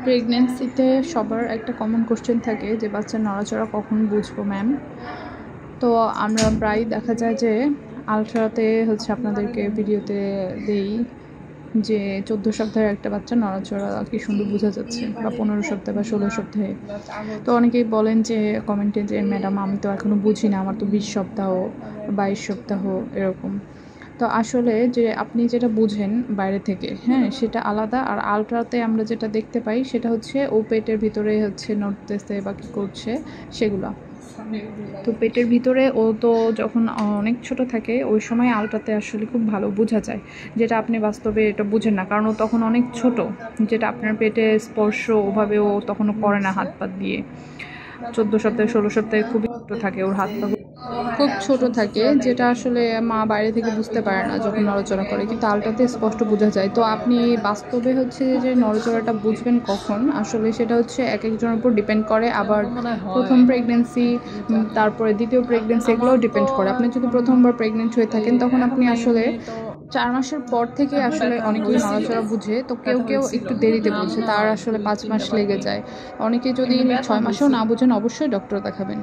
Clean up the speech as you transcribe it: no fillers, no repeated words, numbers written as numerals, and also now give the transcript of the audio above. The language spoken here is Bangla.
প্রেগনেন্সিতে সবার একটা কমন কোশ্চেন থাকে যে বাচ্চার নড়াচড়া কখন বুঝবো ম্যাম। তো আমরা প্রায় দেখা যায় যে আলট্রাতে আপনাদেরকে ভিডিওতে দেই যে 14 সপ্তাহের একটা বাচ্চা নড়াচড়া কি সুন্দর বোঝা যাচ্ছে, বা 15 সপ্তাহে বা 16 সপ্তাহে। তো অনেকেই বলেন যে কমেন্টে যে ম্যাডাম আমি তো এখনও বুঝি না, আমার তো 20 সপ্তাহ 22 সপ্তাহ এরকম। তো আসলে যে আপনি যেটা বুঝেন বাইরে থেকে, হ্যাঁ, সেটা আলাদা। আর আলট্রাতে আমরা যেটা দেখতে পাই সেটা হচ্ছে ও পেটের ভিতরে নড়তেছে বা কী করছে সেগুলো। তো পেটের ভিতরে ও তো যখন অনেক ছোট থাকে ওই সময় আলট্রাতে আসলে খুব ভালো বোঝা যায়, যেটা আপনি বাস্তবে এটা বুঝেন না, কারণ ও তখন অনেক ছোট, যেটা আপনার পেটে স্পর্শ ওভাবে ও তখনও করে না হাত পা দিয়ে। 14 সপ্তাহে 16 সপ্তাহে খুবই ছোট থাকে, ওর হাত পা খুব ছোট থাকে, যেটা আসলে মা বাইরে থেকে বুঝতে পারে না যখন নড়াচড়া করে, কিন্তু আলট্রাতে স্পষ্ট বোঝা যায়। তো আপনি বাস্তবে যে নড়াচড়াটা বুঝবেন কখন, আসলে সেটা এক একজনের উপর ডিপেন্ড করে। আবার প্রথম প্রেগনেন্সি, তারপরে দ্বিতীয় প্রেগনেন্সি, এগুলোও ডিপেন্ড করে। আপনি যদি প্রথমবার প্রেগনেন্ট হয়ে থাকেন তখন আপনি আসলে 4 মাসের পর থেকে আসলে অনেকেই নড়াচড়া বুঝে। তো কেউ কেউ একটু দেরিতে বুঝে, তার আসলে 5 মাস লেগে যায়। অনেকে যদি 6 মাসেও না বুঝেন অবশ্যই ডক্টর দেখাবেন।